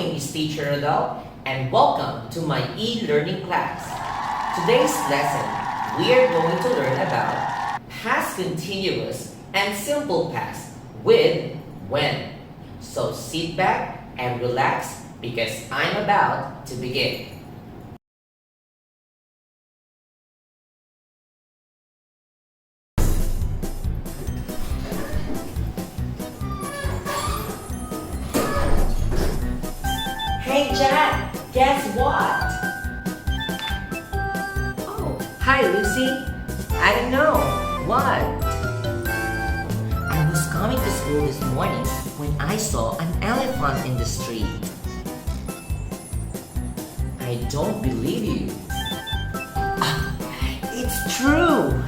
name is Teacher Adele, and welcome to my e-learning class. Today's lesson, we are going to learn about past continuous and simple past with when. So sit back and relax because I'm about to begin. Hey Jack, guess what? Oh, hi Lucy. I know. What? I was coming to school this morning when I saw an elephant in the street. I don't believe you. It's true.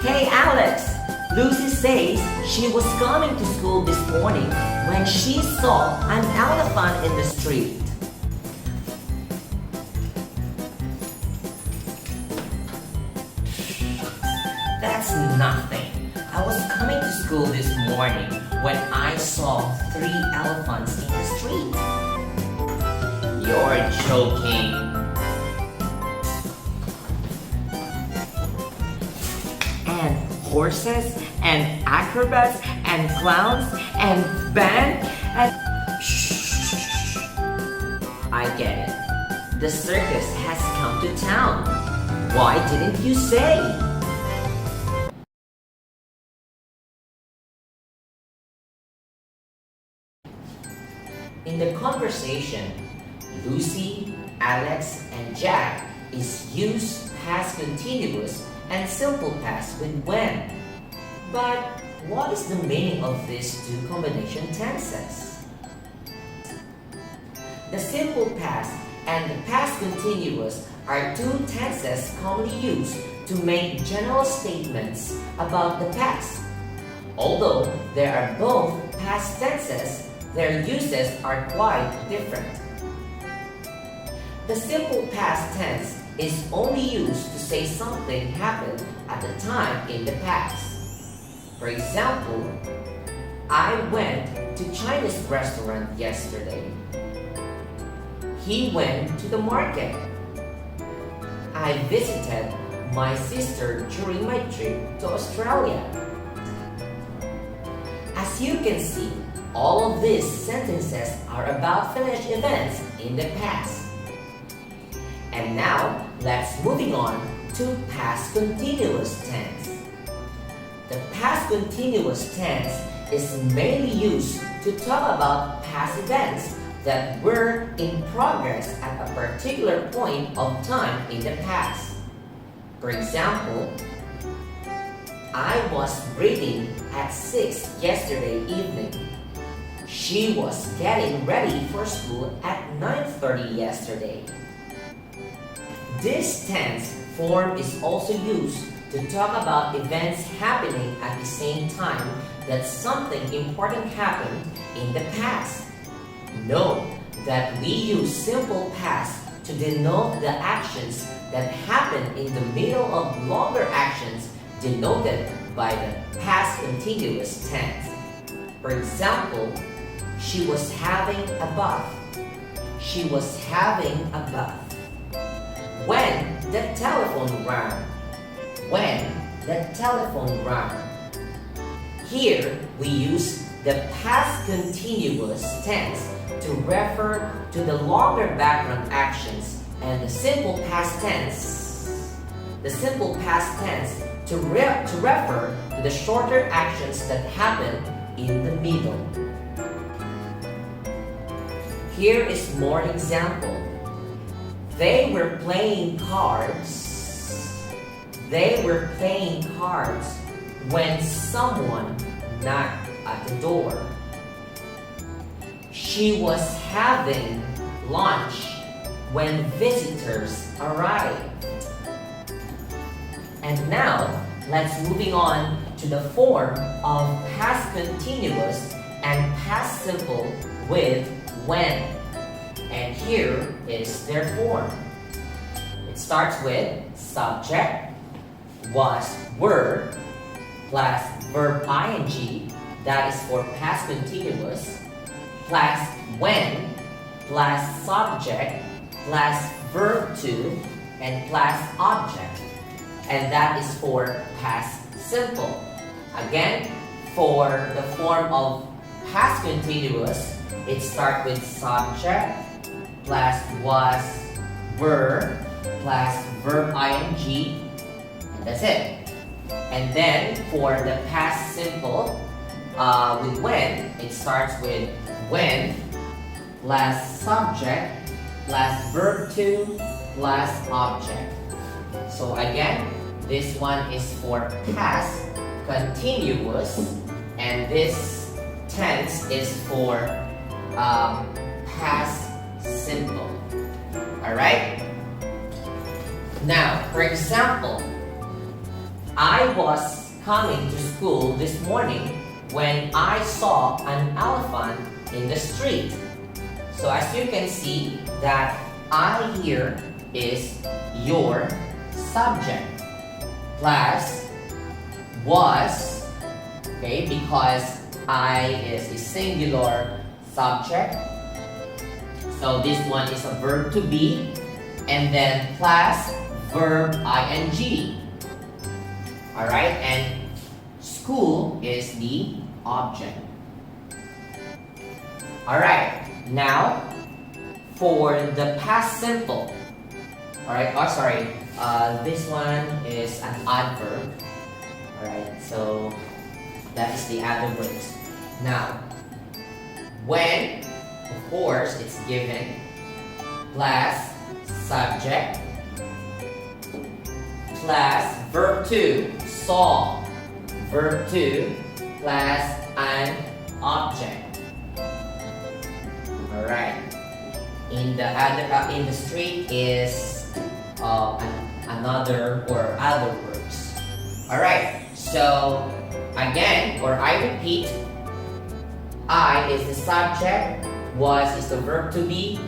Hey Alex, Lucy says she was coming to school this morning when she saw an elephant in the street. That's nothing. I was coming to school this morning when I saw 3 elephants in the street. You're joking. And horses and acrobats and clowns and band and... Shh. I get it. The circus has come to town. Why didn't you say? In the conversation, Lucy, Alex, and Jack is used past continuous and simple past with when. But what is the meaning of these two combination tenses? The simple past and the past continuous are two tenses commonly used to make general statements about the past. Although they are both past tenses, their uses are quite different. The simple past tense is only used to say something happened at the time in the past. For example, I went to Chinese restaurant yesterday. He went to the market. I visited my sister during my trip to Australia. As you can see, all of these sentences are about finished events in the past. And now, let's moving on to past continuous tense. The past continuous tense is mainly used to talk about past events that were in progress at a particular point of time in the past. For example, I was reading at 6 yesterday evening. She was getting ready for school at 9:30 yesterday. This tense form is also used to talk about events happening at the same time that something important happened in the past. Note that we use simple past to denote the actions that happen in the middle of longer actions denoted by the past continuous tense. For example, she was having a bath. She was having a bath. When the telephone rang. When the telephone rang. Here, we use the past continuous tense to refer to the longer background actions and the simple past tense to refer to the shorter actions that happen in the middle. Here is more example. They were playing cards. They were playing cards when someone knocked at the door. She was having lunch when visitors arrived. And now, let's moving on to the form of past continuous and past simple with when. And here is their form. It starts with subject, was, were, plus verb ing, that is for past continuous, plus when plus subject plus verb to and plus object. And that is for past simple. Again, for the form of past continuous, it starts with subject plus was, were, plus verb ing, and that's it. And then for the past simple, with when, it starts with when plus subject plus verb to plus object. So again, this one is for past continuous, and this tense is for past simple. Alright? Now, for example, I was coming to school this morning when I saw an elephant in the street. So as you can see, that I here is your subject plus was, okay, because I is a singular subject. So this one is a verb to be, and then plus verb ing. Alright, and school is the object. Alright, now for the past simple. Alright, oh sorry, this one is an adverb. Alright, so that is the adverbs. Now, when, of course, it's given, plus subject, plus verb to, saw, verb to, plus an object. Alright. In the street is another or other words. Alright, so again, or I repeat, I is the subject, was is the verb to be,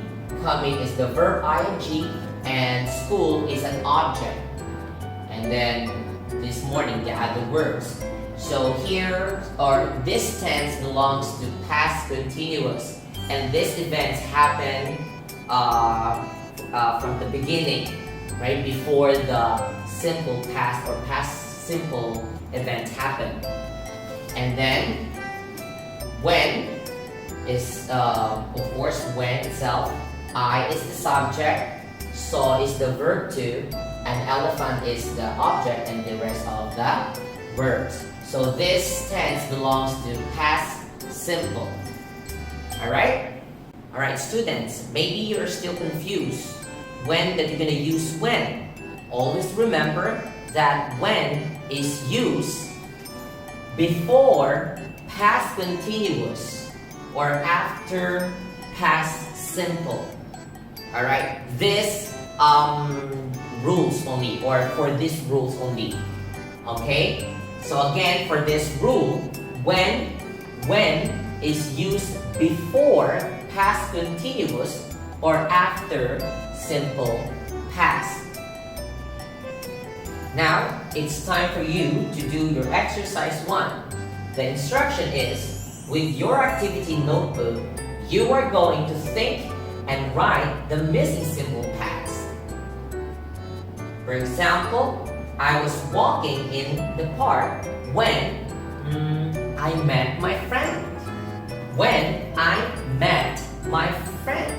coming is the verb ing, and school is an object. And then this morning the other words. So here, or this tense belongs to past continuous, and this events happen from the beginning, right before the simple past or past simple events happen. And then when is of course when itself, I is the subject, saw is the verb to, and elephant is the object, and the rest of the verbs. So this tense belongs to past simple. Alright? Alright students, maybe you're still confused when that you're gonna use when. Always remember that when is used before past continuous or after past simple. Alright? This rules only, or for this rules only. Okay? So again, for this rule, when is used before past continuous or after simple past. Now, it's time for you to do your exercise 1. The instruction is, with your activity notebook, you are going to think and write the missing simple past. For example, I was walking in the park when I met my friend. When I met my friend.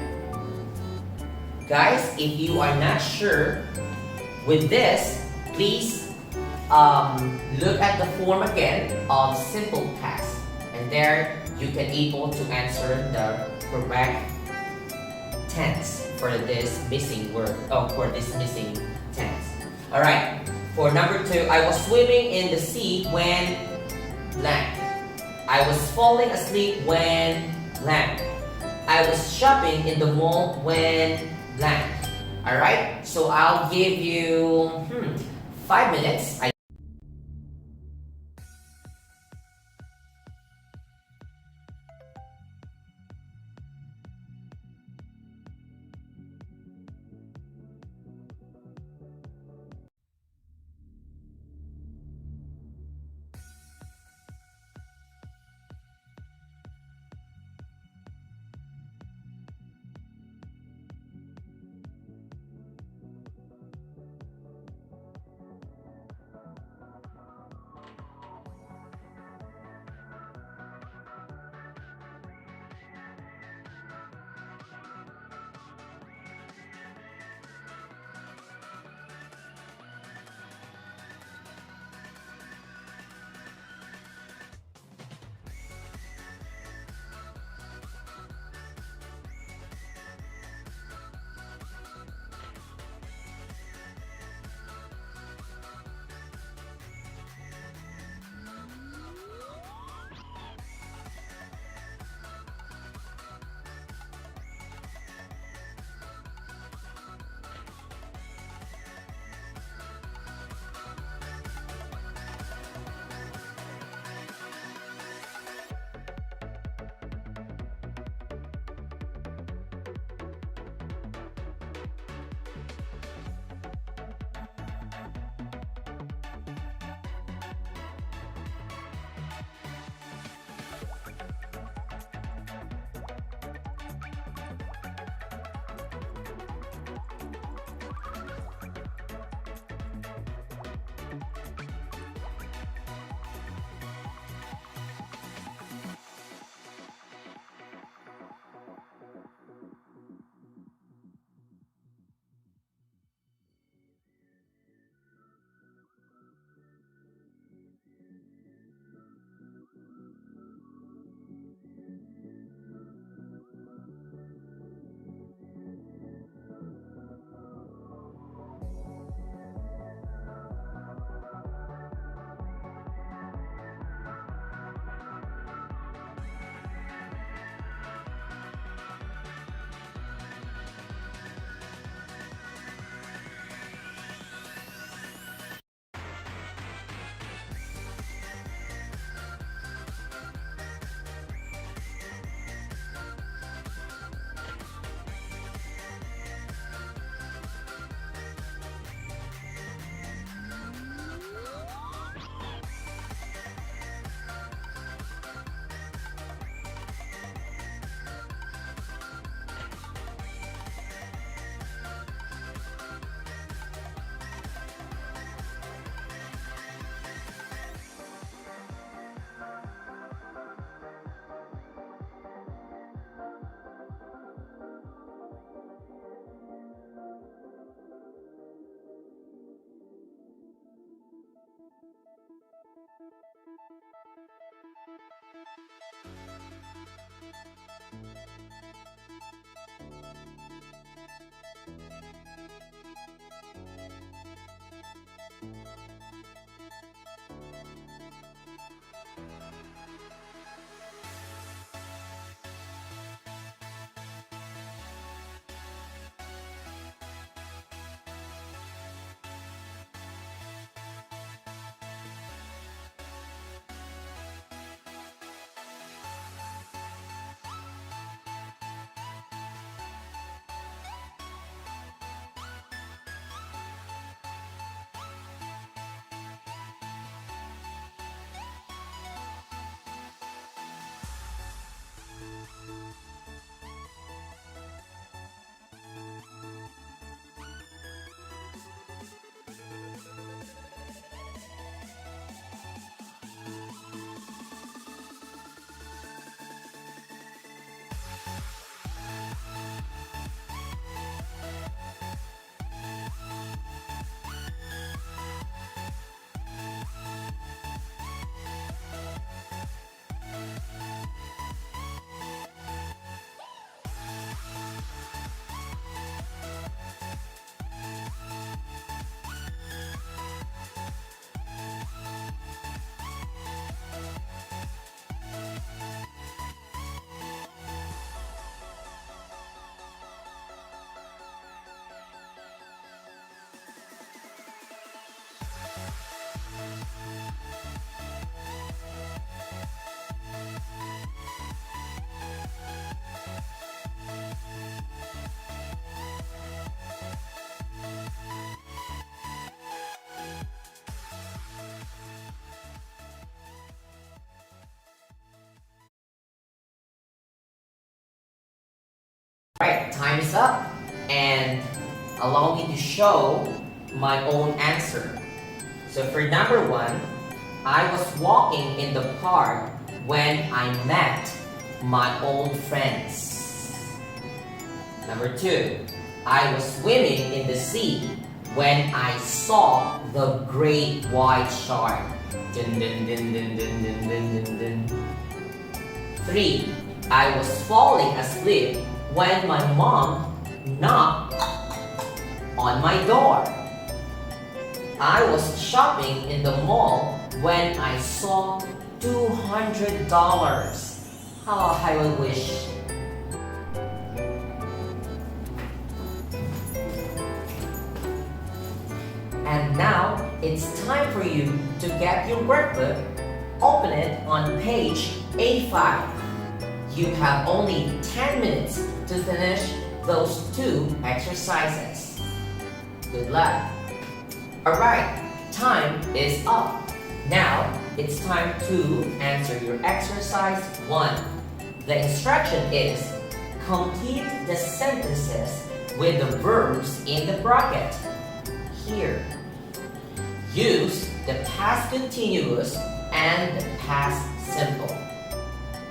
Guys, if you are not sure with this, please look at the form again of simple past, and there you can able to answer the correct tense for this missing word, for this missing tense. Alright, for number 2, I was swimming in the sea when blank. I was falling asleep when blank. I was shopping in the mall when blank. Alright, so I'll give you 5 minutes. Alright, time is up, and allow me to show my own answer. So for number 1, I was walking in the park when I met my old friends. Number 2, I was swimming in the sea when I saw the great white shark. Dun, dun, dun, dun, dun, dun, dun, dun, dun. 3, I was falling asleep when my mom knocked on my door. I was shopping in the mall when I saw $200. How I will wish. And now it's time for you to get your workbook. Open it on page A5. You have only 10 minutes to finish those 2 exercises. Good luck. Alright, time is up. Now, it's time to answer your exercise 1. The instruction is, complete the sentences with the verbs in the bracket. Here, use the past continuous and the past simple.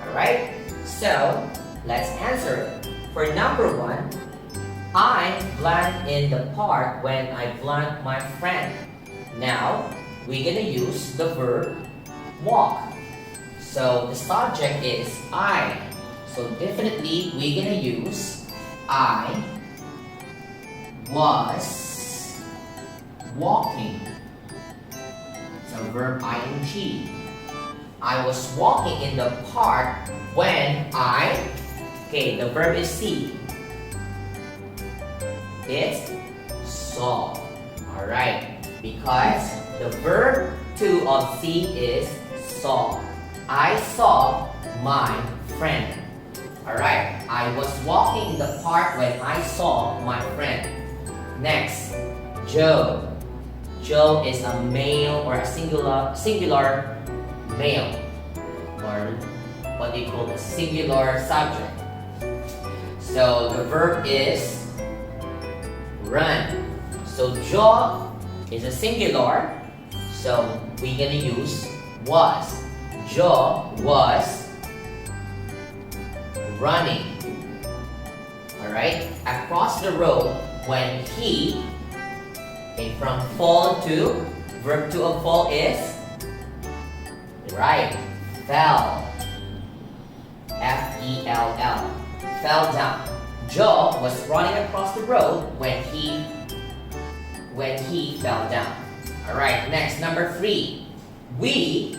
Alright? So, let's answer it. For number 1, I blanked in the park when I blanked my friend. Now, we're gonna use the verb walk. So, the subject is I. So, definitely we're gonna use I was walking. So, verb ing. I was walking in the park when okay, the verb is see. It's saw. Alright, because the verb 2 of see is saw. I saw my friend. Alright, I was walking in the park when I saw my friend. Next, Joe. Joe is a male or a singular male, or what they call the singular subject. So the verb is run. So Joe is a singular, so we're gonna use was. Joe was running. Alright, across the road when he, from fall to, verb 2 of fall is Right. Fell. F-E-L-L. Fell down. Joe was running across the road when he fell down. Alright, next, number 3. We,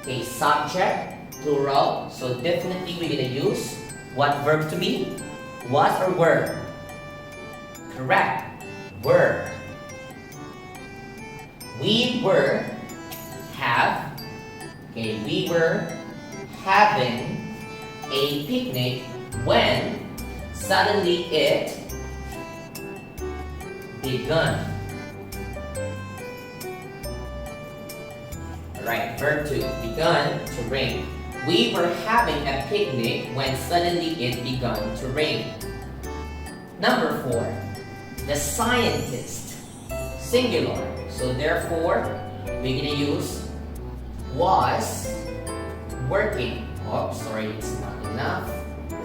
okay, subject, plural. So definitely we're gonna use what verb to be? Was or were? Correct. Were. We were having a picnic when suddenly it begun. Alright, verb 2, begun to rain. We were having a picnic when suddenly it began to rain. Number 4, the scientist, singular. So therefore, we're gonna use was working. Oh, sorry, it's not enough.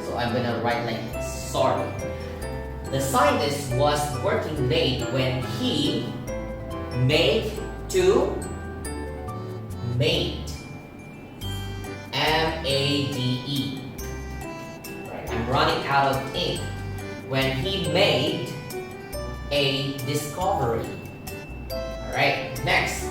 So I'm gonna write like this. Sorry. The scientist was working late when he made. M-A-D-E. Right, I'm running out of ink. When he made a discovery. Alright, next.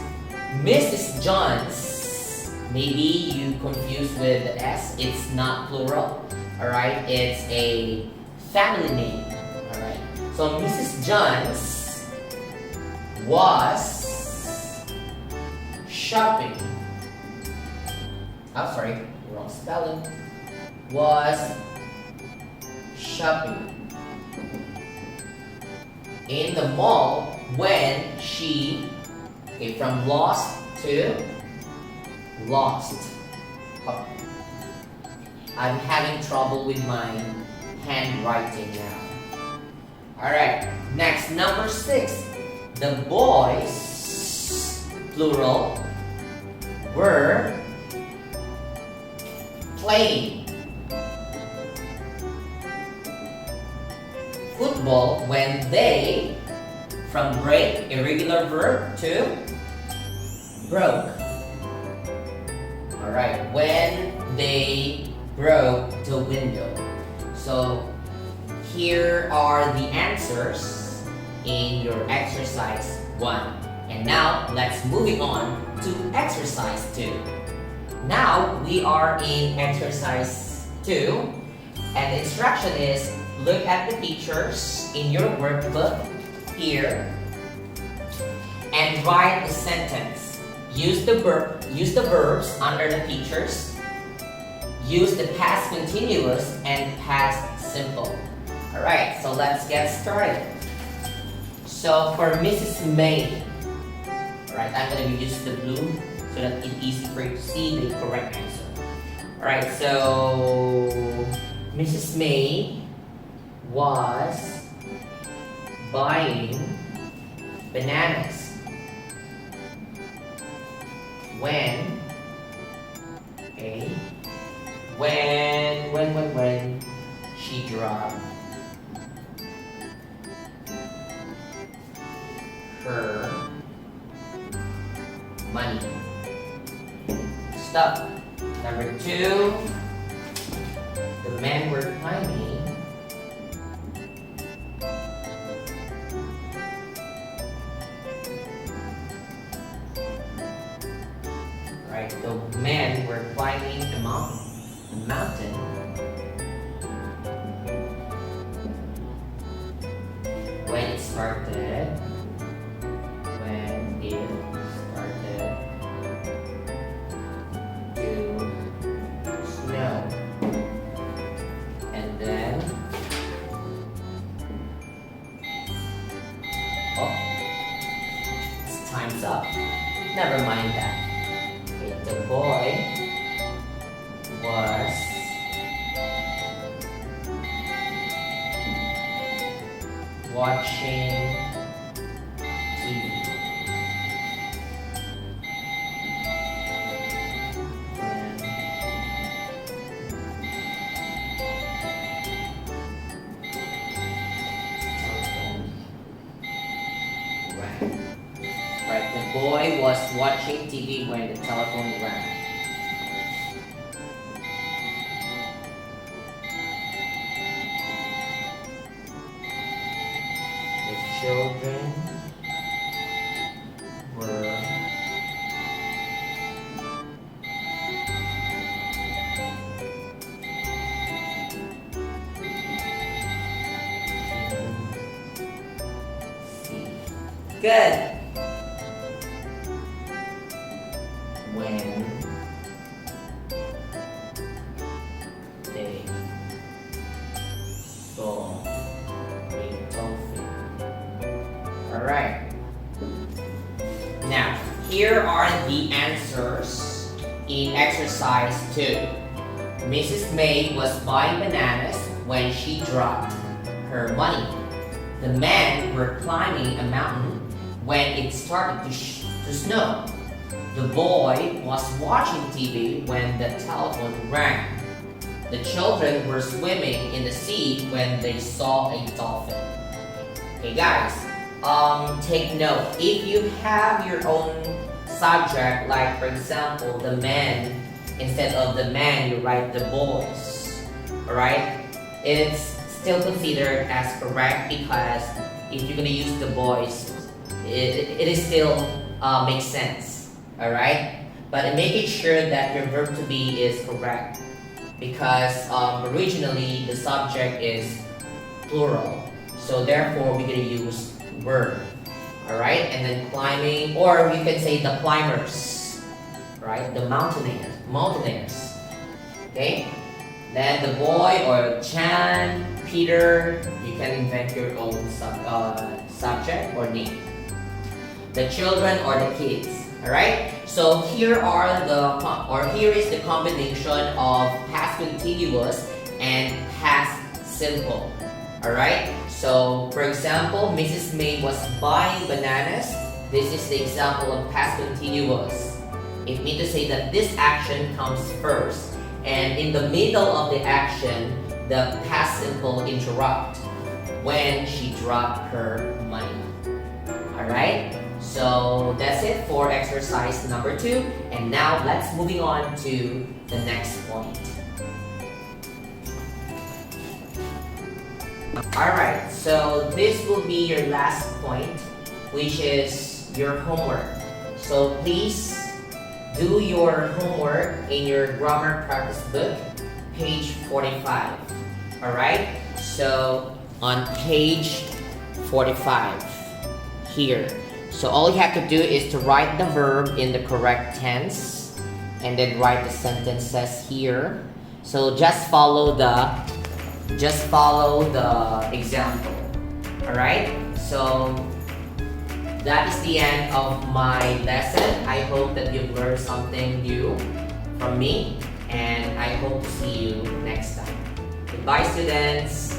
Mrs. John's. Maybe you confused with the S. It's not plural. Alright, it's a family name. Alright, so Mrs. John's was shopping. I'm sorry, wrong spelling. Was shopping in the mall when she, okay, from lost to lost. Oh. I'm having trouble with my handwriting now. Alright, next, number 6. The boys, plural, were playing football when they, from break, irregular verb, to broke. Alright, when they broke the window. So here are the answers in your exercise 1. And now let's moving on to exercise 2. Now we are in exercise 2, and the instruction is look at the pictures in your workbook here and write the sentence. Use the verbs under the pictures. Use the past continuous and past simple. Alright, so let's get started. So for Mrs. May, alright, I'm going to use the blue so that it's easy for you to see the correct answer. Alright, so Mrs. May was buying bananas when she dropped her money. Stop. Number 2, the men were climbing the men were climbing a mountain when it started to snow, and then time's up. Never mind that. The boy was watching TV. Right, the boy was watching TV when the telephone rang. The children were good. When they saw a dolphin. Alright. Now, here are the answers in exercise 2. Mrs. May was buying bananas when she dropped her money. The men were climbing a mountain when it started to snow. The boy was watching TV when the telephone rang. The children were swimming in the sea when they saw a dolphin. Okay guys, take note. If you have your own subject, like for example, the men, instead of the man, you write the boys. Alright? It's still considered as correct because if you're gonna use the boys, it is still makes sense. Alright? But making sure that your verb to be is correct because originally the subject is plural. So therefore we're gonna use verb. Alright? And then climbing, or you can say the climbers. Right? The mountaineers. Okay? Then the boy or Chan, Peter, you can invent your own subject or name. The children or the kids. Alright? So here is the combination of past continuous and past simple. Alright? So for example, Mrs. May was buying bananas. This is the example of past continuous. It means to say that this action comes first, and in the middle of the action, the past simple interrupt when she dropped her money. Alright? So that's it for exercise number 2. And now let's moving on to the next point. Alright, so this will be your last point, which is your homework. So please do your homework in your grammar practice book, page 45. Alright, so on page 45 here. So all you have to do is to write the verb in the correct tense and then write the sentences here. So just follow the example. Alright? So that is the end of my lesson. I hope that you've learned something new from me, and I hope to see you next time. Goodbye, students!